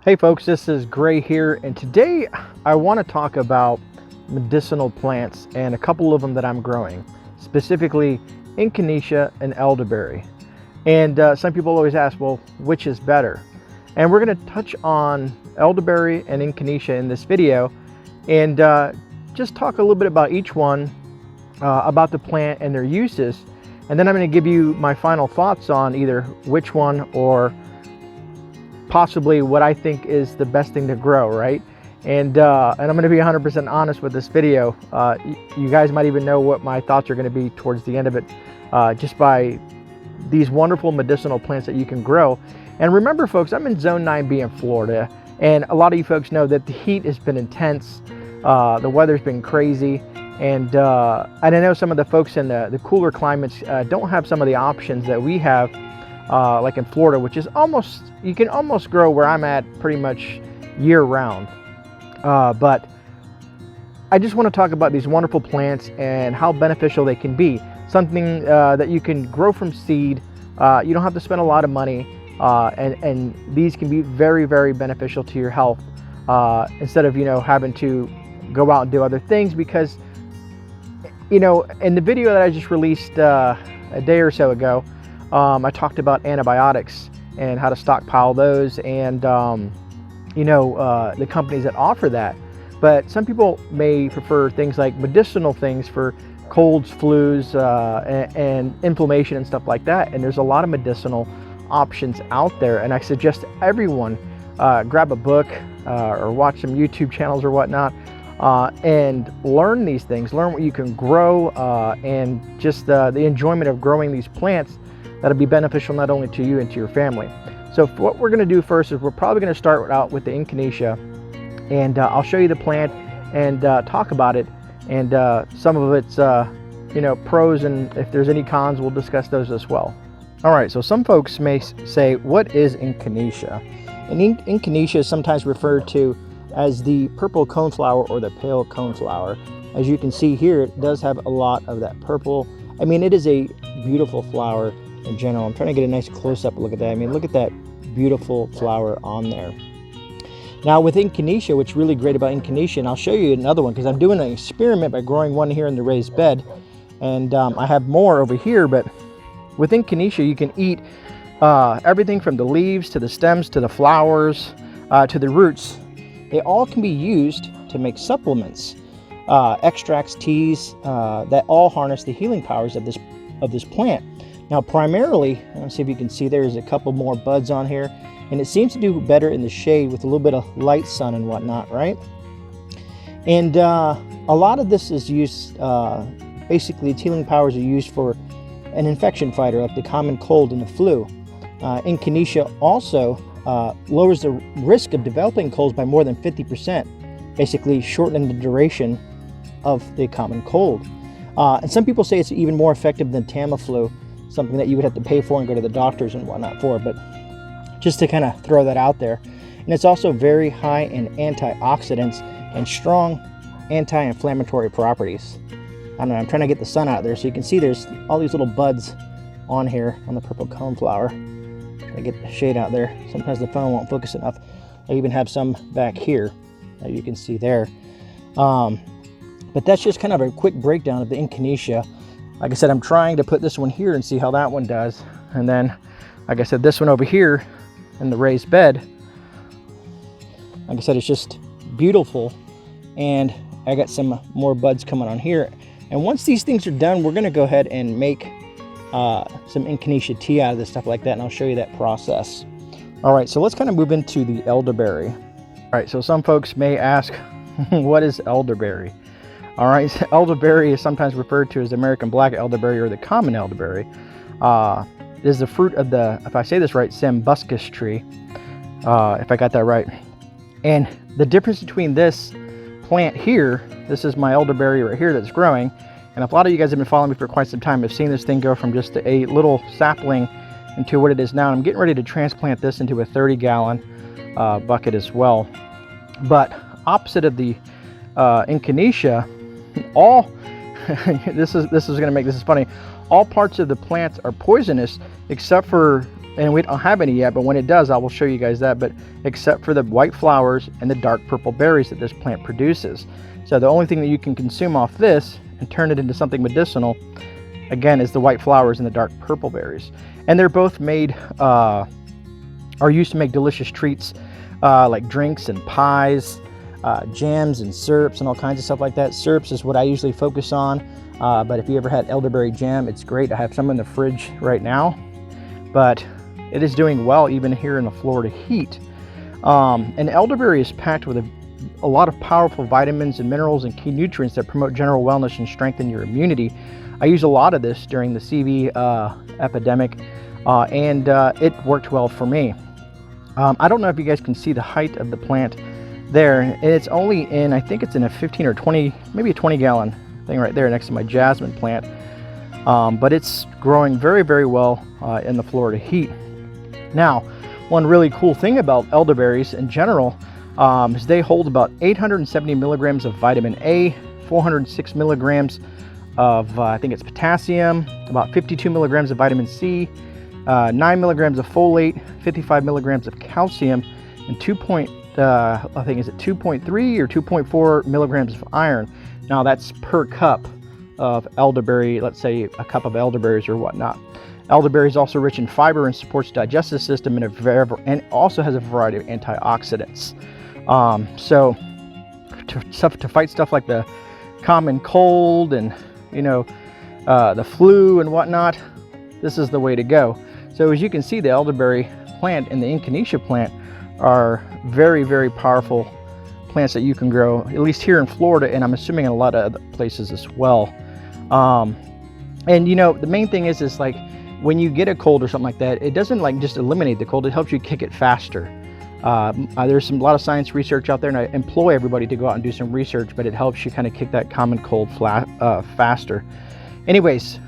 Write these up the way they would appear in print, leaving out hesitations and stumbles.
Hey folks, this is Gray here, and today I want to talk about medicinal plants and a couple of them that I'm growing, specifically Echinacea and Elderberry. And some people always ask, well, which is better? And we're going to touch on Elderberry and Echinacea in this video and just talk a little bit about each one, about the plant and their uses. And then I'm going to give you my final thoughts on either which one or possibly what I think is the best thing to grow, right? And I'm going to be 100% honest with this video. You guys might even know what my thoughts are going to be towards the end of it, just by these wonderful medicinal plants that you can grow. And remember folks, I'm in Zone 9B in Florida, and a lot of you folks know that the heat has been intense, the weather's been crazy, and I know some of the folks in the cooler climates don't have some of the options that we have, like in Florida, which is you can almost grow where I'm at pretty much year round. But I just want to talk about these wonderful plants and how beneficial they can be. Something that you can grow from seed. You don't have to spend a lot of money, and these can be very, very beneficial to your health, instead of having to go out and do other things. Because in the video that I just released a day or so ago, I talked about antibiotics and how to stockpile those, and the companies that offer that. But some people may prefer things like medicinal things for colds, flus, and inflammation and stuff like that. And there's a lot of medicinal options out there, and I suggest everyone grab a book or watch some YouTube channels or whatnot, and learn these things, learn what you can grow, and just the enjoyment of growing these plants that'll be beneficial not only to you and to your family. So what we're going to do first is we're probably going to start out with the Echinacea, and I'll show you the plant and talk about it, and some of its pros, and if there's any cons, we'll discuss those as well. All right, so some folks may say, what is Echinacea? And Echinacea is sometimes referred to as the purple coneflower or the pale coneflower. As you can see here, it does have a lot of that purple. I mean, it is a beautiful flower in general. I'm trying to get a nice close-up look at that. I mean, look at that beautiful flower on there. Now with Echinacea, what's really great about Echinacea, and I'll show you another one because I'm doing an experiment by growing one here in the raised bed, and I have more over here. But with Echinacea, you can eat everything from the leaves to the stems to the flowers to the roots. They all can be used to make supplements, extracts, teas, that all harness the healing powers of this plant. Now primarily, let's see if you can see, there's a couple more buds on here, and it seems to do better in the shade with a little bit of light sun and whatnot, right? And a lot of this is used, basically its healing powers are used for an infection fighter like the common cold and the flu. Echinacea also lowers the risk of developing colds by more than 50%, basically shortening the duration of the common cold. And some people say it's even more effective than Tamiflu, something that you would have to pay for and go to the doctors and whatnot for, but just to kind of throw that out there. And it's also very high in antioxidants and strong anti-inflammatory properties. I don't know, I'm trying to get the sun out there so you can see there's all these little buds on here on the purple coneflower. Trying to get the shade out there. Sometimes the phone won't focus enough. I even have some back here that you can see there. But that's just kind of a quick breakdown of the Echinacea. Like I said, I'm trying to put this one here and see how that one does. And then, like I said, this one over here in the raised bed, like I said, it's just beautiful. And I got some more buds coming on here. And once these things are done, we're going to go ahead and make some Echinacea tea out of this, stuff like that. And I'll show you that process. All right, so let's kind of move into the elderberry. All right, so some folks may ask, what is elderberry? All right, so elderberry is sometimes referred to as the American black elderberry or the common elderberry. It is the fruit of the, if I say this right, Sambuscus tree, if I got that right. And the difference between this plant here, this is my elderberry right here that's growing, and if a lot of you guys have been following me for quite some time, have seen this thing go from just a little sapling into what it is now. I'm getting ready to transplant this into a 30-gallon bucket as well. But opposite of the Echinacea, all this is going to make this is funny. All parts of the plants are poisonous except for and we don't have any yet, but when it does, I will show you guys that. But except for the white flowers and the dark purple berries that this plant produces. So the only thing that you can consume off this and turn it into something medicinal, again, is the white flowers and the dark purple berries. And they're both made, are used to make delicious treats like drinks and pies, jams and syrups and all kinds of stuff like that. Syrups is what I usually focus on, but if you ever had elderberry jam, it's great. I have some in the fridge right now, but it is doing well even here in the Florida heat. And elderberry is packed with a lot of powerful vitamins and minerals and key nutrients that promote general wellness and strengthen your immunity. I use a lot of this during the CV epidemic, and it worked well for me. I don't know if you guys can see the height of the plant there, and it's only in, I think it's in a 15 or 20, maybe a 20 gallon thing right there next to my jasmine plant. But it's growing very, very well in the Florida heat. Now, one really cool thing about elderberries in general is they hold about 870 milligrams of vitamin A, 406 milligrams of, I think it's potassium, about 52 milligrams of vitamin C, 9 milligrams of folate, 55 milligrams of calcium, and I think is it 2.3 or 2.4 milligrams of iron. Now that's per cup of elderberry, let's say a cup of elderberries or whatnot. Elderberry is also rich in fiber and supports the digestive system, and also has a variety of antioxidants. So to fight stuff like the common cold and the flu and whatnot, this is the way to go. So as you can see, the elderberry plant and the Echinacea plant are very, very powerful plants that you can grow, at least here in Florida, and I'm assuming in a lot of other places as well. And the main thing is like when you get a cold or something like that, it doesn't like just eliminate the cold, it helps you kick it faster. There's a lot of science research out there, and I employ everybody to go out and do some research, but it helps you kind of kick that common cold faster. Anyways,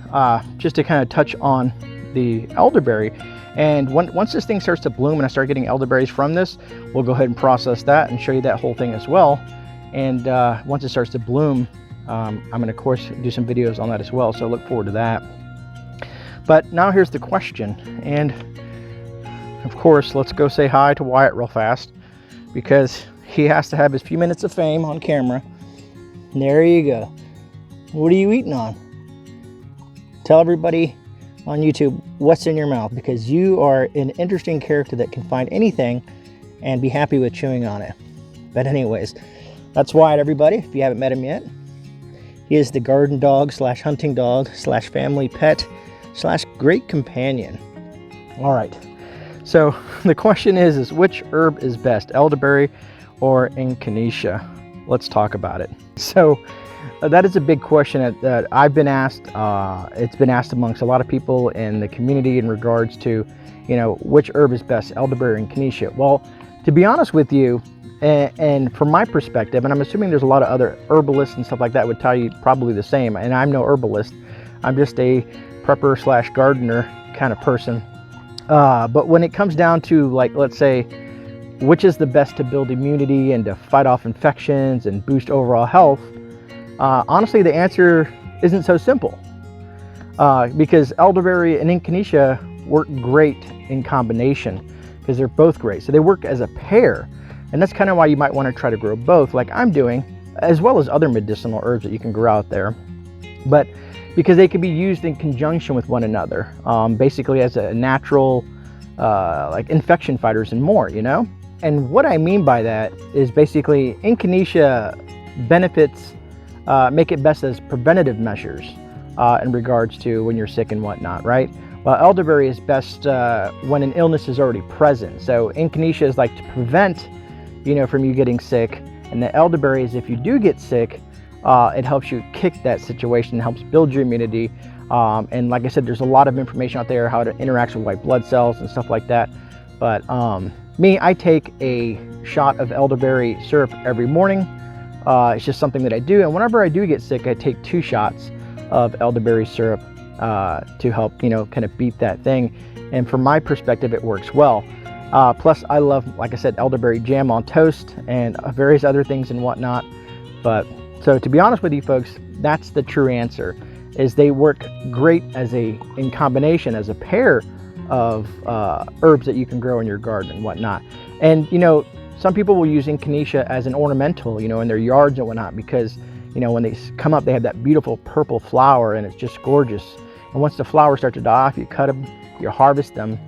just to kind of touch on the elderberry, and once this thing starts to bloom and I start getting elderberries from this, we'll go ahead and process that and show you that whole thing as well. And once it starts to bloom, I'm going to of course do some videos on that as well, so look forward to that. But now here's the question, and of course let's go say hi to Wyatt real fast, because he has to have his few minutes of fame on camera. And there you go. What are you eating on? Tell everybody on YouTube what's in your mouth, because you are an interesting character that can find anything and be happy with chewing on it. But anyways, that's Wyatt, everybody, if you haven't met him yet. He is the garden dog / hunting dog / family pet / great companion. All right, so the question is which herb is best, elderberry or Echinacea? Let's talk about it. So that is a big question that I've been asked. It's been asked amongst a lot of people in the community in regards to, which herb is best, elderberry or Echinacea. Well, to be honest with you, and from my perspective, and I'm assuming there's a lot of other herbalists and stuff like that would tell you probably the same, and I'm no herbalist. I'm just a prepper / gardener kind of person. But when it comes down to, like, let's say, which is the best to build immunity and to fight off infections and boost overall health, honestly, the answer isn't so simple, because elderberry and Echinacea work great in combination, because they're both great. So they work as a pair, and that's kind of why you might want to try to grow both like I'm doing, as well as other medicinal herbs that you can grow out there. But because they can be used in conjunction with one another, basically as a natural like infection fighters and more, And what I mean by that is basically Echinacea benefits make it best as preventative measures in regards to when you're sick and whatnot, right? While elderberry is best when an illness is already present. So Echinacea is like to prevent, from you getting sick, and the elderberry is if you do get sick, it helps you kick that situation, helps build your immunity. And like I said, there's a lot of information out there how to interact with white blood cells and stuff like that. But me, I take a shot of elderberry syrup every morning. It's just something that I do, and whenever I do get sick, I take 2 shots of elderberry syrup to help, kind of beat that thing. And from my perspective, it works well. Plus, I love, like I said, elderberry jam on toast and various other things and whatnot. But so to be honest with you folks, that's the true answer, is they work great in combination as a pair of herbs that you can grow in your garden and whatnot. And you know, some people will use Echinacea as an ornamental, you know, in their yards and whatnot, because you know, when they come up, they have that beautiful purple flower, and it's just gorgeous. And once the flowers start to die off, you cut them, you harvest them,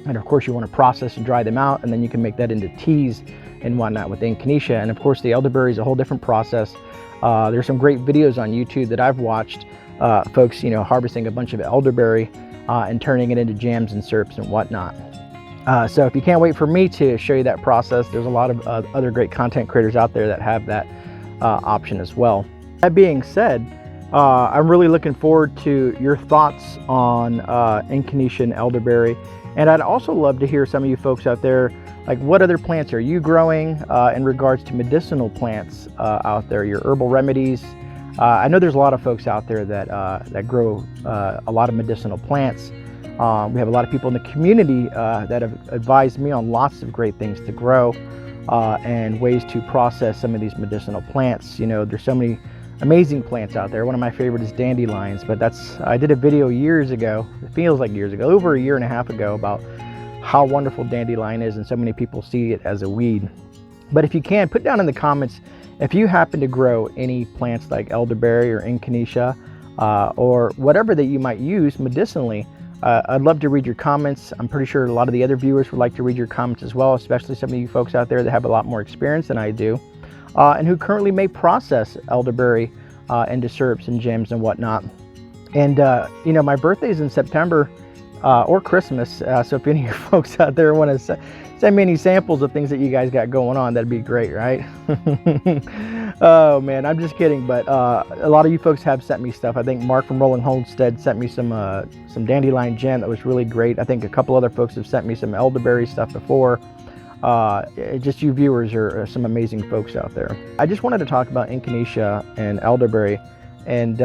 and of course you want to process and dry them out, and then you can make that into teas and whatnot with Echinacea. And of course the elderberry is a whole different process. There's some great videos on YouTube that I've watched, folks, you know, harvesting a bunch of elderberry and turning it into jams and syrups and whatnot. So if you can't wait for me to show you that process, there's a lot of other great content creators out there that have that option as well. That being said, I'm really looking forward to your thoughts on Echinacea and elderberry. And I'd also love to hear some of you folks out there, like what other plants are you growing in regards to medicinal plants out there, your herbal remedies. I know there's a lot of folks out there that grow a lot of medicinal plants. We have a lot of people in the community that have advised me on lots of great things to grow and ways to process some of these medicinal plants. You know, there's so many amazing plants out there. One of my favorites is dandelions, but I did a video years ago, it feels like years ago, over a year and a half ago, about how wonderful dandelion is, and so many people see it as a weed. But if you can, put down in the comments if you happen to grow any plants like elderberry or Echinacea or whatever that you might use medicinally. I'd love to read your comments. I'm pretty sure a lot of the other viewers would like to read your comments as well, especially some of you folks out there that have a lot more experience than I do, and who currently may process elderberry into syrups and jams and whatnot. And you know, my birthday is in September or Christmas, so if any of you folks out there want to send me any samples of things that you guys got going on, that'd be great, right? Oh man, I'm just kidding, but a lot of you folks have sent me stuff. I think Mark from Rolling Homestead sent me some dandelion jam that was really great. I think a couple other folks have sent me some elderberry stuff before. Just you viewers are some amazing folks out there. I just wanted to talk about Echinacea and elderberry, and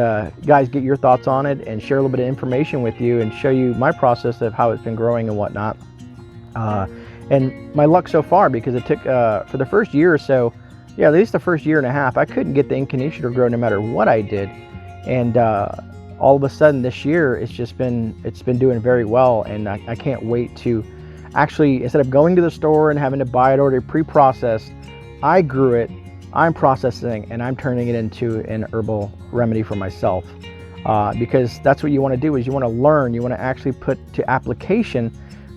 guys, get your thoughts on it and share a little bit of information with you and show you my process of how it's been growing and whatnot. And my luck so far, because it took for the first year or so, yeah, at least the first year and a half, I couldn't get the Echinacea to grow no matter what I did. And all of a sudden this year, it's been doing very well, and I can't wait to actually, instead of going to the store and having to buy it already pre-processed, I grew it, I'm processing, and I'm turning it into an herbal remedy for myself. Because that's what you want to do, is you want to learn, you want to actually put to application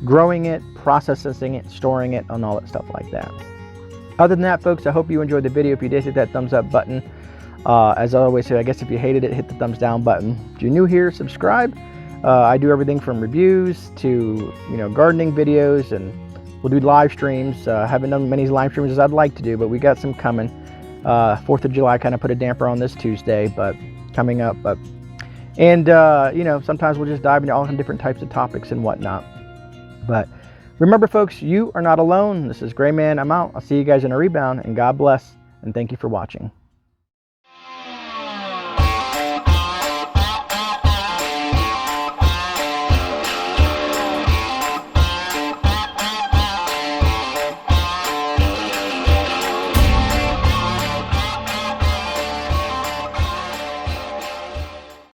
growing it, processing it, storing it, and all that stuff like that. Other than that, folks, I hope you enjoyed the video. If you did, hit that thumbs up button. As I always say, I guess if you hated it, hit the thumbs down button. If you're new here, subscribe. I do everything from reviews to, you know, gardening videos, and we'll do live streams. Haven't done many live streams as I'd like to do, but we got some coming. 4th of July kind of put a damper on this Tuesday, but coming up. And you know, sometimes we'll just dive into all different types of topics and whatnot. But remember, folks, you are not alone. This is GreyMan. I'm out. I'll see you guys in a rebound, and God bless, and thank you for watching.